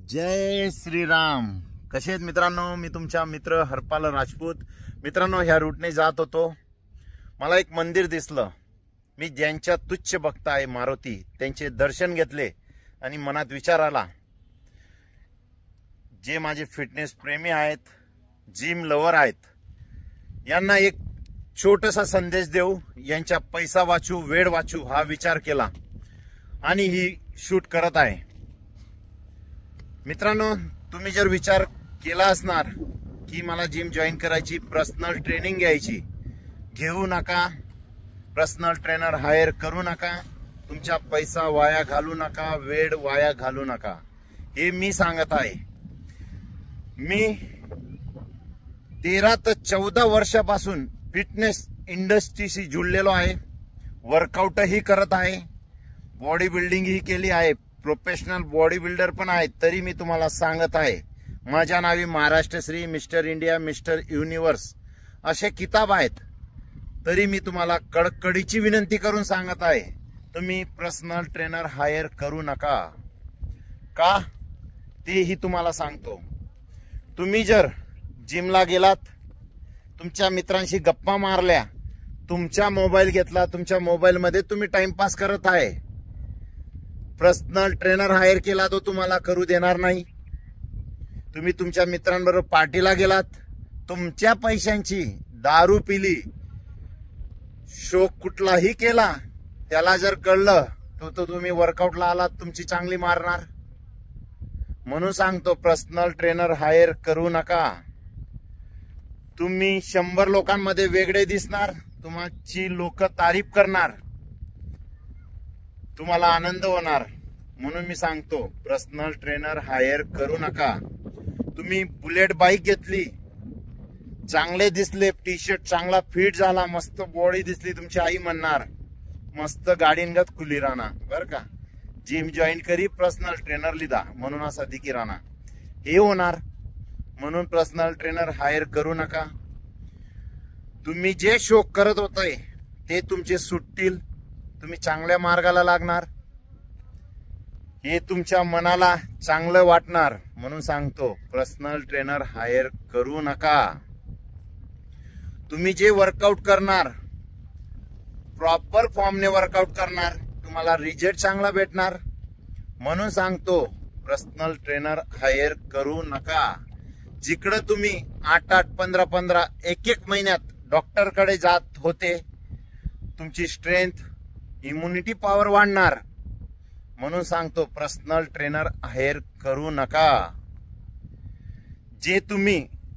जय श्रीराम. कसे आहेत मित्रांनो? मी तुमचा मित्र हरपाल राजपूत. मित्रांनो, ह्या रूटने जात होतो. मला एक मंदिर दिसलं. मी ज्यांच्या तुच्छ भक्त आहे मारुती, त्यांचे दर्शन घेतले आणि मनात विचार आला, जे माझे फिटनेस प्रेमी आहेत, जिम लवर आहेत, यांना एक छोटासा संदेश देऊ, यांचा पैसा वाचू, वेळ वाचू हा विचार केला आणि ही शूट करत आहे. मित्रांनो, तुम्ही जर विचार केला असणार की मला जिम जॉईन करायची, पर्सनल ट्रेनिंग घ्यायची, घेऊ नका. पर्सनल ट्रेनर हायर करू नका. तुमचा पैसा वाया घालू नका, वेळ वाया घालू नका. हे मी सांगत आहे. मी 13 ते 14 वर्षापासून फिटनेस इंडस्ट्रीशी जुळलेलो आहे. वर्कआउटही करत आहे, बॉडी बिल्डिंग ही केली आहे, प्रोफेशनल बॉडी बिल्डर पण आहे. तरी मी तुम्हाला सांगत आहे, माझ्या नावी महाराष्ट्रश्री, मिस्टर इंडिया, मिस्टर युनिव्हर्स असे किताब आहेत. तरी मी तुम्हाला कडकडीची विनंती करून सांगत आहे, तुम्ही पर्सनल ट्रेनर हायर करू नका. का तेही तुम्हाला सांगतो. तुम्ही जर जिमला गेलात, तुमच्या मित्रांशी गप्पा मारल्या, तुमचा मोबाईल घेतला, तुमच्या मोबाईल मध्ये तुम्ही टाइमपास करत आहे, पर्सनल ट्रेनर हायर केला तो तुम्हाला करू देणार नाही. तुम्ही तुमच्या मित्रांबरोबर पार्टीला गेलात, तुमच्या पैशांची दारू पिली, शोक कुठलाही केला, त्याला जर कळलं तो तुम्ही वर्कआउटला आलात, तुमची चांगली मारणार. म्हणून सांगतो, पर्सनल ट्रेनर हायर करू नका. तुम्ही 100 लोकांमध्ये वेगळे दिसणार, तुमची लोक तारीफ करणार, तुम्हाला आनंद होणार. म्हणून मी सांगतो, पर्सनल ट्रेनर हायर करू नका. तुम्ही बुलेट बाईक घेतली, चांगले दिसले, टी शर्ट चांगला फिट झाला, मस्त बॉडी दिसली, तुमची आई म्हणणार मस्त गाडींगत खुली राहणार बर का. जिम जॉईन करी, पर्सनल ट्रेनर लिदा म्हणून असा दिकी राहणार, हे होणार. म्हणून पर्सनल ट्रेनर हायर करू नका. तुम्ही जे शोक करत होते ते तुमचे सुटतील, तुम्ही चांगल्या मार्गाला लागणार, हे तुमच्या मनाला चांगलं वाटणार. म्हणून सांगतो, पर्सनल ट्रेनर हायर करू नका. तुम्ही जे वर्कआउट करणार, प्रॉपर फॉर्मने वर्कआउट करणार, तुम्हाला रिझल्ट चांगला भेटणार. म्हणून सांगतो, पर्सनल ट्रेनर हायर करू नका. जिकडे तुम्ही 8-8, 15-15, 1-1 महिन्यात डॉक्टरकडे जात होते, तुमची स्ट्रेंथ, इम्युनिटी पॉवर वाढणार. म्हणून सांगतो, पर्सनल ट्रेनर हायर करू नका. जे तुम्ही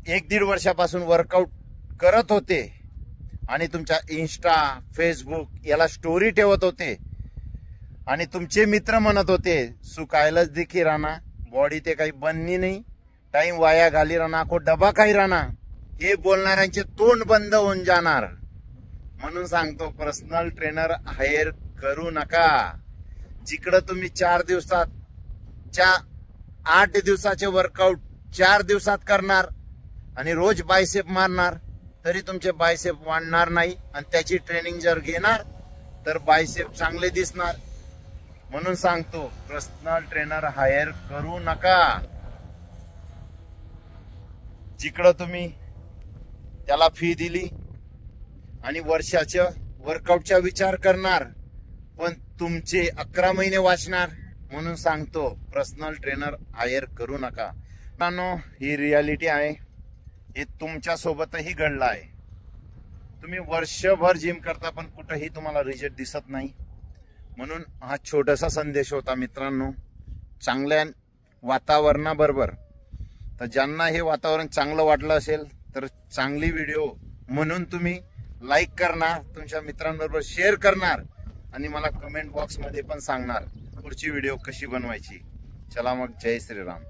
1-1.5 वर्षापासून वर्कआउट करत होते आणि तुमच्या इंस्टा, फेसबुक याला स्टोरी ठेवत होते आणि तुमचे मित्र म्हणत होते, सुकायलाच दिखी राहणार, बॉडी ते काही बननी नाही, टाइम वाया घाली राहणार, को डबा काही राहणार, हे बोलणाऱ्यांचे तोंड बंद होऊन जाणार. म्हणून सांगतो, पर्सनल ट्रेनर हायर करू नका. जिकडं तुम्ही 4 दिवसात 8 दिवसाचे वर्कआउट 4 दिवसात करणार आणि रोज बायसेप मारणार, तरी तुमचे बायसेप वाढणार नाही. आणि त्याची ट्रेनिंग जर घेणार तर बायसेप चांगले दिसणार. म्हणून सांगतो, पर्सनल ट्रेनर हायर करू नका. जिकडं तुम्ही त्याला फी दिली आणि वर्षाच्या वर्कआउटचा विचार करणार, पण तुमचे 11 महिने वाचणार. म्हणून सांगतो, पर्सनल ट्रेनर हायर करू नका. ही रियालिटी आहे, हे तुमच्या सोबतही घडलं आहे. तुम्ही वर्षभर जिम करता पण कुठेही तुम्हाला रिझल्ट दिसत नाही. म्हणून हा छोटासा संदेश होता मित्रांनो, चांगल्या वातावरणाबरोबर. तर ज्यांना हे वातावरण चांगलं वाटलं असेल तर चांगली व्हिडिओ म्हणून तुम्ही लाईक करणार, तुमच्या मित्रांबरोबर शेअर करणार आणि मला कमेंट बॉक्स मध्ये पण सांगणार पुढची व्हिडिओ कशी बनवायची. चला मग, जय श्रीराम.